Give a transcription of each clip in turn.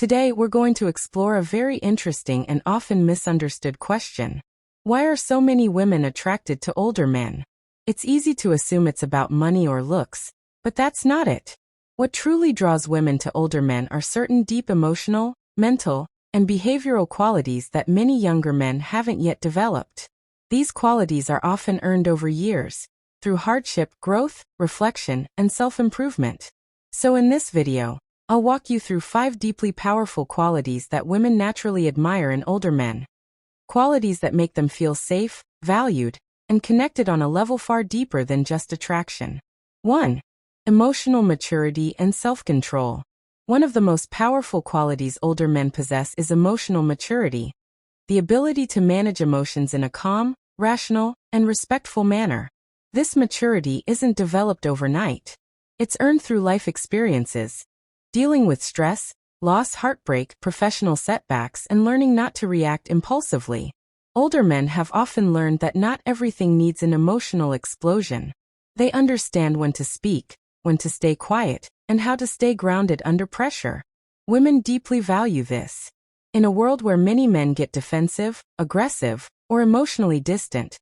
Today, we're going to explore a very interesting and often misunderstood question. Why are so many women attracted to older men? It's easy to assume it's about money or looks, but that's not it. What truly draws women to older men are certain deep emotional, mental, and behavioral qualities that many younger men haven't yet developed. These qualities are often earned over years, through hardship, growth, reflection, and self-improvement. So in this video, I'll walk you through 5 deeply powerful qualities that women naturally admire in older men. Qualities that make them feel safe, valued, and connected on a level far deeper than just attraction. 1. Emotional maturity and self-control. One of the most powerful qualities older men possess is emotional maturity, the ability to manage emotions in a calm, rational, and respectful manner. This maturity isn't developed overnight. It's earned through life experiences, dealing with stress, loss, heartbreak, professional setbacks, and learning not to react impulsively. Older men have often learned that not everything needs an emotional explosion. They understand when to speak, when to stay quiet, and how to stay grounded under pressure. Women deeply value this. In a world where many men get defensive, aggressive, or emotionally distant,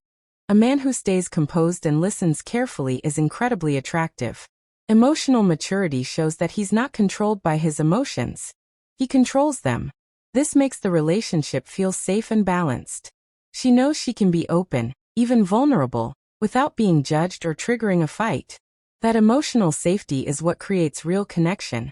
a man who stays composed and listens carefully is incredibly attractive. Emotional maturity shows that he's not controlled by his emotions. He controls them. This makes the relationship feel safe and balanced. She knows she can be open, even vulnerable, without being judged or triggering a fight. That emotional safety is what creates real connection.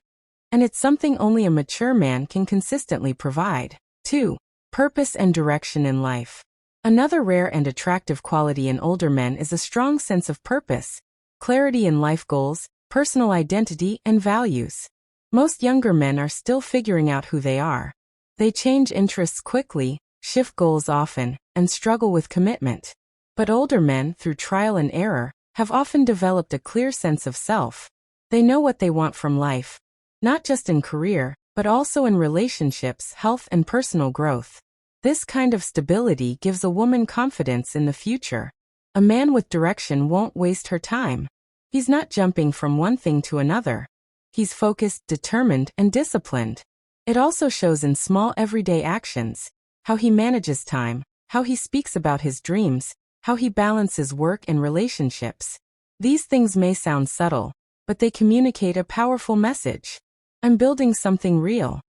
And it's something only a mature man can consistently provide. 2. Purpose and direction in life. Another rare and attractive quality in older men is a strong sense of purpose, clarity in life goals, personal identity, and values. Most younger men are still figuring out who they are. They change interests quickly, shift goals often, and struggle with commitment. But older men, through trial and error, have often developed a clear sense of self. They know what they want from life, not just in career, but also in relationships, health, and personal growth. This kind of stability gives a woman confidence in the future. A man with direction won't waste her time. He's not jumping from one thing to another. He's focused, determined, and disciplined. It also shows in small everyday actions, how he manages time, how he speaks about his dreams, how he balances work and relationships. These things may sound subtle, but they communicate a powerful message. I'm building something real.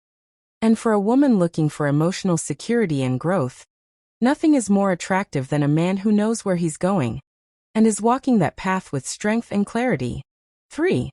And for a woman looking for emotional security and growth, nothing is more attractive than a man who knows where he's going and is walking that path with strength and clarity. 3.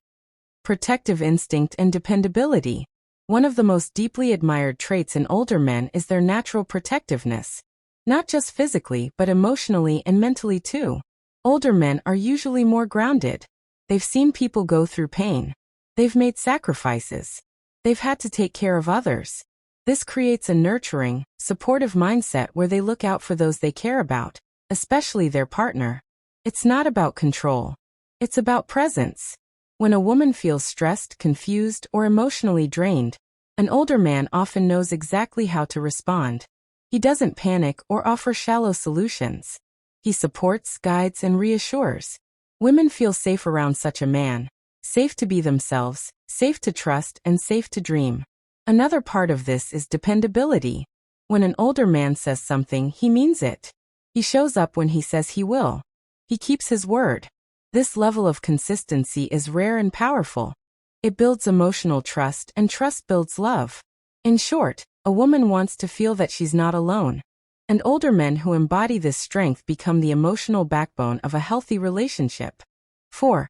Protective instinct and dependability. One of the most deeply admired traits in older men is their natural protectiveness. Not just physically, but emotionally and mentally too. Older men are usually more grounded. They've seen people go through pain. They've made sacrifices. They've had to take care of others. This creates a nurturing, supportive mindset where they look out for those they care about, especially their partner. It's not about control. It's about presence. When a woman feels stressed, confused, or emotionally drained, an older man often knows exactly how to respond. He doesn't panic or offer shallow solutions. He supports, guides, and reassures. Women feel safe around such a man. Safe to be themselves, safe to trust, and safe to dream. Another part of this is dependability. When an older man says something, he means it. He shows up when he says he will. He keeps his word. This level of consistency is rare and powerful. It builds emotional trust, and trust builds love. In short, a woman wants to feel that she's not alone. And older men who embody this strength become the emotional backbone of a healthy relationship. 4.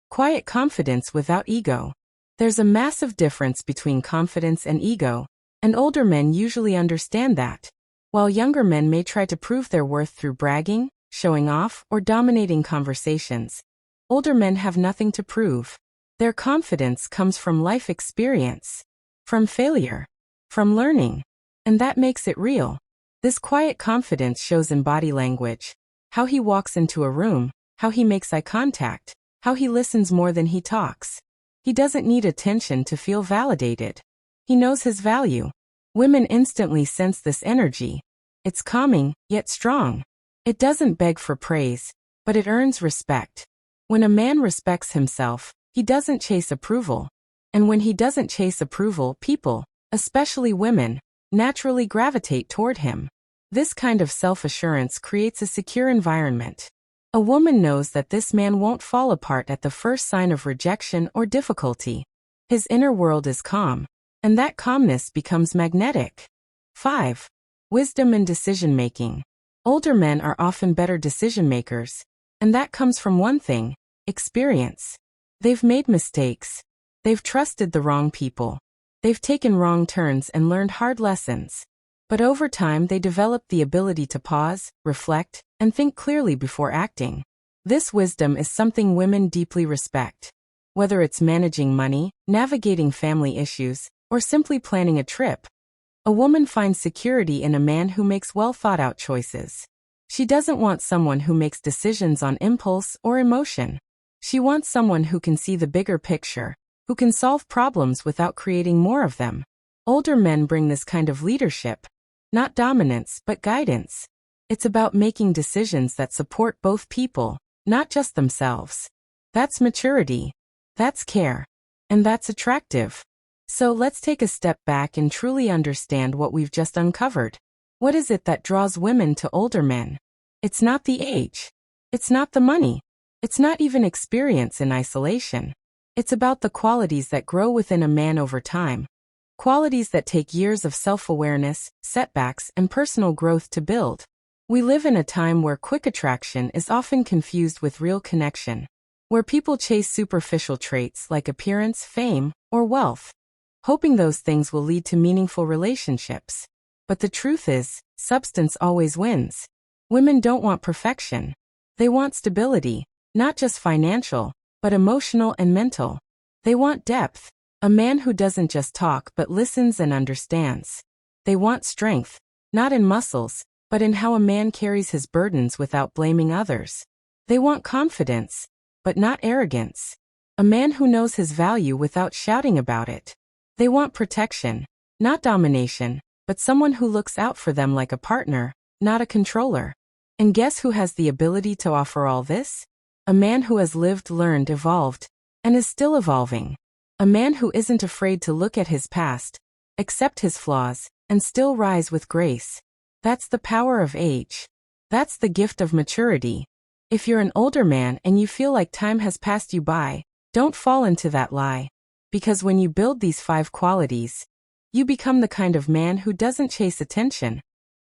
Quiet confidence without ego. There's a massive difference between confidence and ego, and older men usually understand that. While younger men may try to prove their worth through bragging, showing off, or dominating conversations, older men have nothing to prove. Their confidence comes from life experience, from failure, from learning, and that makes it real. This quiet confidence shows in body language, how he walks into a room, how he makes eye contact, how he listens more than he talks. He doesn't need attention to feel validated. He knows his value. Women instantly sense this energy. It's calming, yet strong. It doesn't beg for praise, but it earns respect. When a man respects himself, he doesn't chase approval. And when he doesn't chase approval, people, especially women, naturally gravitate toward him. This kind of self-assurance creates a secure environment. A woman knows that this man won't fall apart at the first sign of rejection or difficulty. His inner world is calm, and that calmness becomes magnetic. 5. Wisdom and decision-making. Older men are often better decision-makers, and that comes from one thing: experience. They've made mistakes. They've trusted the wrong people. They've taken wrong turns and learned hard lessons. But over time they develop the ability to pause, reflect, and think clearly before acting. This wisdom is something women deeply respect. Whether it's managing money, navigating family issues, or simply planning a trip, a woman finds security in a man who makes well-thought-out choices. She doesn't want someone who makes decisions on impulse or emotion. She wants someone who can see the bigger picture, who can solve problems without creating more of them. Older men bring this kind of leadership. Not dominance, but guidance. It's about making decisions that support both people, not just themselves. That's maturity. That's care. And that's attractive. So let's take a step back and truly understand what we've just uncovered. What is it that draws women to older men? It's not the age. It's not the money. It's not even experience in isolation. It's about the qualities that grow within a man over time. Qualities that take years of self-awareness, setbacks, and personal growth to build. We live in a time where quick attraction is often confused with real connection, where people chase superficial traits like appearance, fame, or wealth, hoping those things will lead to meaningful relationships. But the truth is, substance always wins. Women don't want perfection. They want stability, not just financial, but emotional and mental. They want depth. A man who doesn't just talk but listens and understands. They want strength, not in muscles, but in how a man carries his burdens without blaming others. They want confidence, but not arrogance. A man who knows his value without shouting about it. They want protection, not domination, but someone who looks out for them like a partner, not a controller. And guess who has the ability to offer all this? A man who has lived, learned, evolved, and is still evolving. A man who isn't afraid to look at his past, accept his flaws, and still rise with grace. That's the power of age. That's the gift of maturity. If you're an older man and you feel like time has passed you by, don't fall into that lie. Because when you build these 5 qualities, you become the kind of man who doesn't chase attention.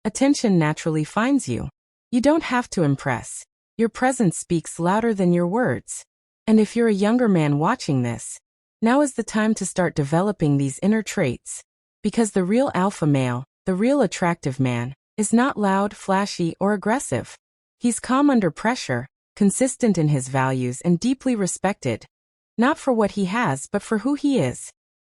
Attention naturally finds you. You don't have to impress. Your presence speaks louder than your words. And if you're a younger man watching this, now is the time to start developing these inner traits. Because the real alpha male, the real attractive man, is not loud, flashy, or aggressive. He's calm under pressure, consistent in his values, and deeply respected. Not for what he has, but for who he is.